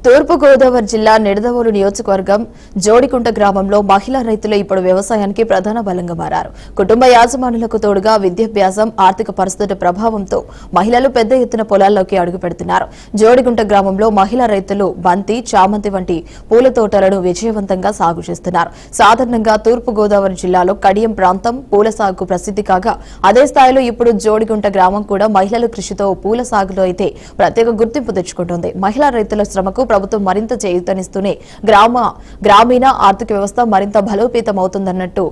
తూర్పు గోదావరి జిల్లా నిడదవోలు నియోజకవర్గం జోడికుంట గ్రామంలో మహిళా రైతులు ఇప్పుడు వ్యవసాయానికి ప్రధాన బలంగా మారారు. కుటుంబ యాజమానులకు తోడుగా విద్యాభ్యాసం, ఆర్థిక పరిస్థితుల ప్రభావంతో మహిళలు పెద్ద ఎత్తున పొలాల్లోకి అడుగుపెడుతున్నారు. జోడిగుంట గ్రామంలో మహిళా రైతులు బంతి, చామంతి వంటి పూల తోటలను విజయవంతంగా సాగు చేస్తున్నారు. సాధారణంగా తూర్పు గోదావరి జిల్లాలో కడియం ప్రాంతం పూల సాగుకు ప్రసిద్ధి కాగా అదే స్థాయిలో ఇప్పుడు జోడిగుంట గ్రామం కూడా మహిళల కృషితో పూల సాగులో అయితే ప్రత్యేక గుర్తింపు తెచ్చుకుంటోంది. మహిళా రైతుల శ్రమకు ప్రభుత్వం మరింత చేయూతనిస్తూనే గ్రామీణ ఆర్థిక వ్యవస్థ మరింత బలోపేతమవుతుందన్నట్టు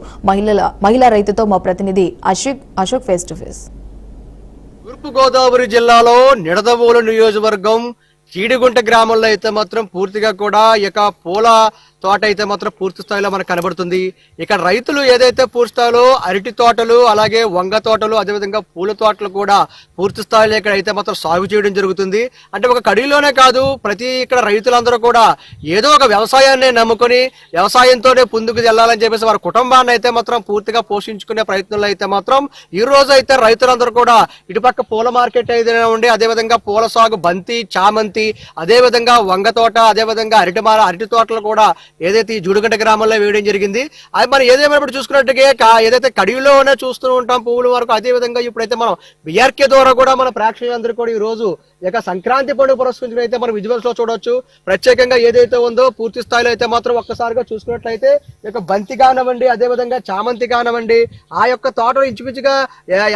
మహిళా రైతుతో మా ప్రతినిధి అశోక్ ఫేస్ టు ఫేస్. తూర్పు గోదావరి జిల్లాలో నిడదవోలు నియోజకవర్గం చీడిగుంట గ్రామంలో అయితే మాత్రం పూర్తిగా కూడా ఇక పూల తోట అయితే మాత్రం పూర్తి స్థాయిలో మనకు కనబడుతుంది. ఇక్కడ రైతులు ఏదైతే పూర్తి స్థాయిలో అరటి తోటలు, అలాగే వంగ తోటలు, అదేవిధంగా పూల తోటలు కూడా పూర్తి స్థాయిలో ఇక్కడ అయితే మాత్రం సాగు చేయడం జరుగుతుంది. అంటే ఒక కడిలోనే కాదు, ప్రతి ఇక్కడ రైతులందరూ కూడా ఏదో ఒక వ్యవసాయాన్ని నమ్ముకొని వ్యవసాయంతోనే ముందుకు వెళ్ళాలని చెప్పేసి వారి కుటుంబాన్ని అయితే మాత్రం పూర్తిగా పోషించుకునే ప్రయత్నంలో అయితే మాత్రం ఈ రోజు అయితే రైతులందరూ కూడా ఇటుపక్క పూల మార్కెట్ ఏదైనా ఉండి, అదేవిధంగా పూల సాగు, బంతి, చామంతి, అదేవిధంగా వంగ తోట, అదేవిధంగా అరటి తోటలు కూడా ఏదైతే ఈ జోడిగుంట గ్రామంలో వేయడం జరిగింది. అది మనం ఏదేమైనా చూసుకున్నట్టుగా ఏదైతే కడిలోనే చూస్తూ ఉంటాం పువ్వుల వరకు, అదే విధంగా ఇప్పుడైతే మనం బిఆర్కే ద్వారా కూడా మన ప్రేక్షకులందరూ కూడా ఈ రోజు ఇక సంక్రాంతి పండుగ పురస్కరించిన అయితే మనం విజువల్స్ లో చూడొచ్చు. ప్రత్యేకంగా ఏదైతే ఉందో పూర్తి స్థాయిలో అయితే మాత్రం ఒక్కసారిగా చూసుకున్నట్లయితే ఇక బంతి కానివ్వండి, అదేవిధంగా చామంతి కానివ్వండి, ఆ యొక్క తోటలు ఇంచుమించుగా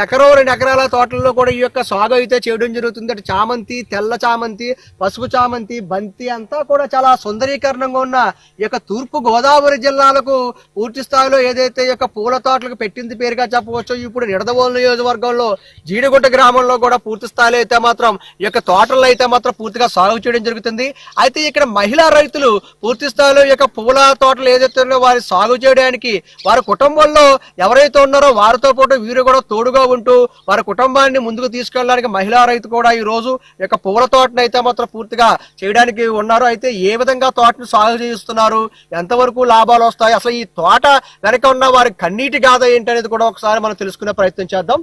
ఎకరో 2 ఎకరాల తోటల్లో కూడా ఈ యొక్క సాగు అయితే చేయడం జరుగుతుంది. అంటే చామంతి, తెల్ల చామంతి, పసుపు చామంతి, బంతి అంతా కూడా చాలా సుందరీకరణంగా ఉన్న ఈ యొక్క తూర్పు గోదావరి జిల్లాలకు పూర్తి స్థాయిలో ఏదైతే ఈ యొక్క పూల తోటలకు పెట్టింది పేరుగా చెప్పవచ్చు. ఇప్పుడు నిడదవోలు నియోజకవర్గంలో జీడిగుంట గ్రామంలో కూడా పూర్తి స్థాయిలో అయితే మాత్రం ఈ యొక్క తోటల్లో అయితే మాత్రం పూర్తిగా సాగు చేయడం జరుగుతుంది. అయితే ఇక్కడ మహిళా రైతులు పూర్తి స్థాయిలో ఈ యొక్క పూల తోటలు ఏదైతే వారి సాగు చేయడానికి వారి కుటుంబంలో ఎవరైతే ఉన్నారో వారితో పాటు వీరు కూడా తోడుగా ఉంటూ వారి కుటుంబాన్ని ముందుకు తీసుకెళ్ళడానికి మహిళా రైతు కూడా ఈ రోజు ఈ యొక్క పూల తోటను అయితే మాత్రం పూర్తిగా చేయడానికి ఉన్నారు. అయితే ఏ విధంగా తోటను సాగు చేస్తున్నారు, ఎంతవరకు లాభాలు వస్తాయి, అసలు ఈ తోట వెనక ఉన్న వారి కన్నీటి గాథ ఏంటనేది కూడా ఒకసారి మనం తెలుసుకునే ప్రయత్నం చేద్దాం.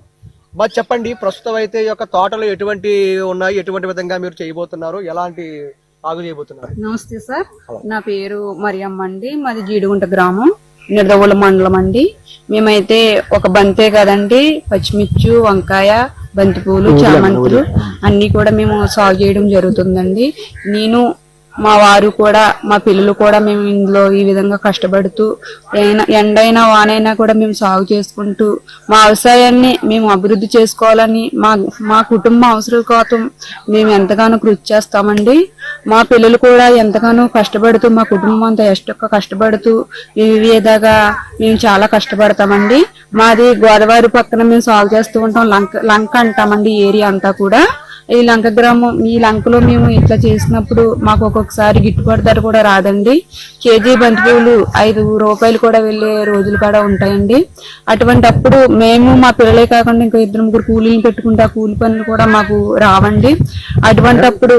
మరి చెప్పండి, ప్రస్తుతం అయితే ఈ యొక్క తోటలు ఎటువంటి ఉన్నాయి, ఎటువంటి విధంగా మీరు చేయబోతున్నారు, ఎలాంటి సాగు చేయబోతున్నారు? నమస్తే సార్, నా పేరు మరియమ్మ అండి. మాది జీడిగుంట గ్రామం, నిడదవోలు మండలం అండి. మేమైతే ఒక బంతే కదండి, పచ్చిమిర్చి, వంకాయ, బంతిపూలు, చామంతులు అన్ని కూడా మేము సాగు చేయడం జరుగుతుందండి. నేను, మా వారు కూడా, మా పిల్లలు కూడా మేము ఇందులో ఈ విధంగా కష్టపడుతూ ఎండైనా వానైనా కూడా మేము సాగు చేసుకుంటూ మా వ్యవసాయాన్ని మేము అభివృద్ధి చేసుకోవాలని మా కుటుంబ అవసరాల కోసం మేము ఎంతగానో కృషి చేస్తామండి. మా పిల్లలు కూడా ఎంతగానో కష్టపడుతూ, మా కుటుంబం అంతా కష్టపడుతూ వివిధగా మేము చాలా కష్టపడతామండి. మాది గోదావరి పక్కన మేము సాగు చేస్తూ ఉంటాం. లంక అంటామండి ఏరియా అంతా కూడా. ఈ లంక గ్రామం, ఈ లంకలో మేము ఇట్లా చేసినప్పుడు మాకు ఒక్కొక్కసారి గిట్టుబాటు ధర కూడా రాదండి. కేజీ బంతిపూలు 5 రూపాయలు కూడా వెళ్లే రోజులు కూడా ఉంటాయండి. అటువంటి అప్పుడు మేము, మా పిల్లలే కాకుండా ఇంకా 2-3 కూలీలు పెట్టుకుంటే ఆ కూలి పనులు కూడా మాకు రావండి. అటువంటి అప్పుడు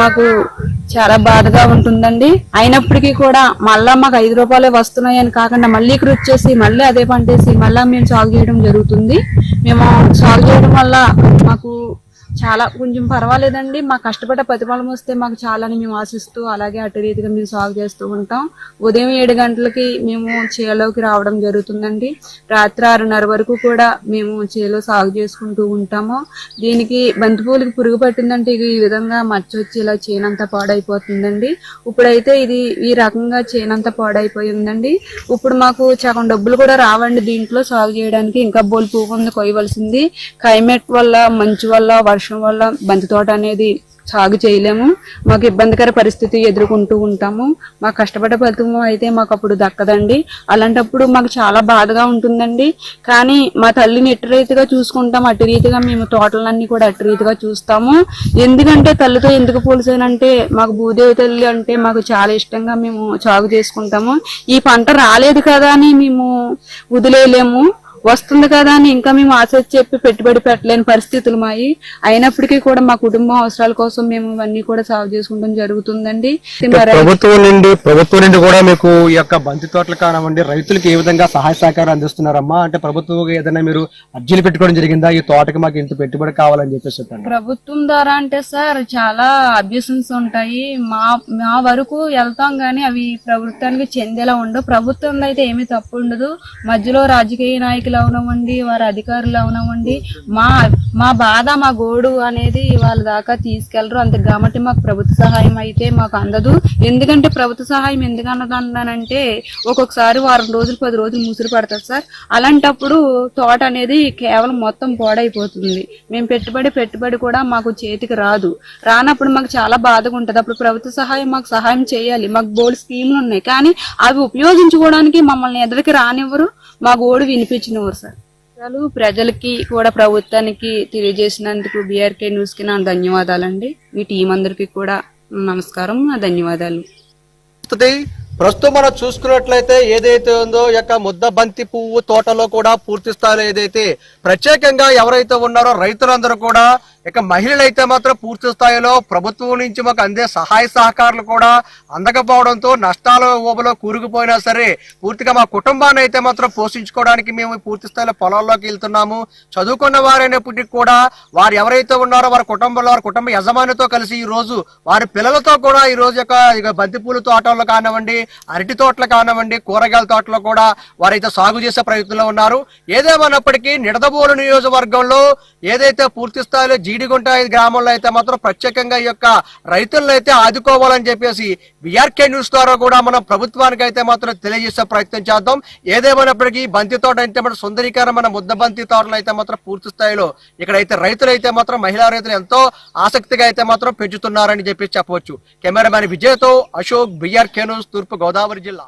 మాకు చాలా బాధగా ఉంటుందండి. అయినప్పటికీ కూడా మళ్ళా మాకు 5 రూపాయలే వస్తున్నాయని కాకుండా మళ్ళీ కృషి చేసి మళ్ళీ అదే పంటేసి మళ్ళా మేము సాగు చేయడం జరుగుతుంది. మేము సాగు చేయడం వల్ల మాకు చాలా కొంచెం పర్వాలేదండి. మా కష్టపడ్డ ప్రతిఫలం వస్తే మాకు చాలని మేము ఆశిస్తూ అలాగే అటు రీతిగా మేము సాగు చేస్తూ ఉంటాం. ఉదయం 7 గంటలకి మేము చేలోకి రావడం జరుగుతుందండి. రాత్రి 6:30 వరకు కూడా మేము చేలో సాగు చేసుకుంటూ ఉంటాము. దీనికి బంతిపూలకి పురుగు పట్టిందంటే ఈ విధంగా మచ్చ వచ్చి ఇలా చేనంతా పాడైపోతుందండి. ఇప్పుడైతే ఇది ఈ రకంగా చేనంతా పాడైపోయిందండి. ఇప్పుడు మాకు సగం డబ్బులు కూడా రావండి దీంట్లో సాగు చేయడానికి. ఇంకా బోల్ పువ్వు ఉంది కొయ్యవలసింది. క్లైమేట్ వల్ల, మంచు వల్ల, వర్షం వల్ల బంతి తోట అనేది సాగు చేయలేము. మాకు ఇబ్బందికర పరిస్థితి ఎదుర్కొంటూ ఉంటాము. మాకు కష్టపడ్డ ఫలితం అయితే మాకు అప్పుడు దక్కదండి. అలాంటప్పుడు మాకు చాలా బాధగా ఉంటుందండి. కానీ మా తల్లిని ఎటు రీతిగా చూసుకుంటాం, అటు రీతిగా మేము తోటలన్నీ కూడా అటు రీతిగా చూస్తాము. ఎందుకంటే తల్లితో ఎందుకు పోల్చానంటే మాకు భూదేవి తల్లి అంటే మాకు చాలా ఇష్టంగా మేము సాగు చేసుకుంటాము. ఈ పంట రాలేదు కదా అని మేము వదిలేయలేము. వస్తుంది కదా అని ఇంకా మేము ఆశ చెప్పి పెట్టుబడి పెట్టలేని పరిస్థితులు మాయి. అయినప్పటికీ కూడా మా కుటుంబం అవసరాల కోసం మేము ఇవన్నీ కూడా సాగు చేసుకుంటాం జరుగుతుందండి. ప్రభుత్వం నుండి కూడా మీకు ఈ యొక్క బంతి తోటలు కానివ్వండి రైతులకు ఏ విధంగా సహాయ సహకారం అందిస్తున్నారమ్మా? అంటే ప్రభుత్వం ఏదైనా మీరు అర్జీలు పెట్టుకోవడం జరిగిందా? ఈ తోటకి మాకు ఇంత పెట్టుబడి కావాలని చెప్పేసి చెప్పండి. ప్రభుత్వం ద్వారా అంటే సార్ చాలా అబ్యూషన్స్ ఉంటాయి. మా వరకు వెళ్తాం గానీ అవి ప్రభుత్వానికి చెందేలా ఉండవు. ప్రభుత్వంలో అయితే ఏమీ తప్పు ఉండదు. మధ్యలో రాజకీయ నాయకులు అవనవ్వండి, వారి అధికారులు అవనవ్వండి, మా బాధ మా గోడు అనేది వాళ్ళ దాకా తీసుకెళ్లరు. అంతే కాబట్టి మాకు ప్రభుత్వ సహాయం అయితే మాకు అందదు. ఎందుకంటే ప్రభుత్వ సహాయం ఎందుకు అన్నదన్నానంటే ఒక్కొక్కసారి వారం రోజులు 10 రోజులు ముసురు పడతారు సార్. అలాంటప్పుడు తోట అనేది కేవలం మొత్తం పాడైపోతుంది. మేము పెట్టుబడి కూడా మాకు చేతికి రానప్పుడు మాకు చాలా బాధగా ఉంటది. అప్పుడు ప్రభుత్వ సహాయం మాకు సహాయం చేయాలి. మాకు బోర్డు స్కీములు ఉన్నాయి కానీ అవి ఉపయోగించుకోవడానికి మమ్మల్ని ఎదురికి రానివ్వరు, మా గోడు వినిపించినవారు సార్. ప్రజలకి కూడా ప్రభుత్వానికి తెలియజేసినందుకు బీఆర్కే న్యూస్ కి నా ధన్యవాదాలండి. మీ టీం అందరికి కూడా నమస్కారం, నా ధన్యవాదాలు. ప్రస్తుతం మనం చూసుకున్నట్లయితే ఏదైతే ఉందో ఈ యొక్క ముద్ద బంతి పువ్వు తోటలో కూడా పూర్తి స్థాయిలో ఏదైతే ప్రత్యేకంగా ఎవరైతే ఉన్నారో రైతులందరూ కూడా ఇక మహిళలు అయితే మాత్రం పూర్తి స్థాయిలో ప్రభుత్వం నుంచి మాకు అందే సహాయ సహకారాలు కూడా అందకపోవడంతో నష్టాల ఊబలో కూరుకుపోయినా సరే పూర్తిగా మా కుటుంబాన్ని అయితే మాత్రం పోషించుకోవడానికి మేము పూర్తి స్థాయిలో పొలాల్లోకి వెళ్తున్నాము. చదువుకున్న వారైనప్పటికీ కూడా వారు ఎవరైతే ఉన్నారో వారి కుటుంబ యజమానితో కలిసి ఈ రోజు వారి పిల్లలతో కూడా ఈ రోజు యొక్క బంతిపూల తోటల్లో కానివ్వండి, అరటి తోటలు కానివ్వండి, కూరగాయల తోటలో కూడా వారైతే సాగు చేసే ప్రయత్నంలో ఉన్నారు. ఏదేమన్నప్పటికీ నిడదవోలు నియోజకవర్గంలో ఏదైతే పూర్తి స్థాయిలో జీడిగుంట గ్రామంలో అయితే మాత్రం ప్రత్యేకంగా ఈ యొక్క రైతులను అయితే ఆదుకోవాలని చెప్పేసి బీఆర్కే న్యూస్ ద్వారా కూడా మనం ప్రభుత్వానికి అయితే మాత్రం తెలియజేసే ప్రయత్నం చేద్దాం. ఏదేమైనప్పటికీ బంతి తోట అయితే మాత్రం సుందరీకరణ ముద్ద బంతి తోటలు అయితే మాత్రం పూర్తి స్థాయిలో ఇక్కడైతే రైతులు అయితే మాత్రం మహిళా రైతులు ఎంతో ఆసక్తిగా అయితే మాత్రం పెంచుతున్నారని చెప్పేసి చెప్పవచ్చు. కెమెరామ్యాన్ విజయ్తో అశోక్, బీఆర్కే న్యూస్, తూర్పు గోదావరి జిల్లా.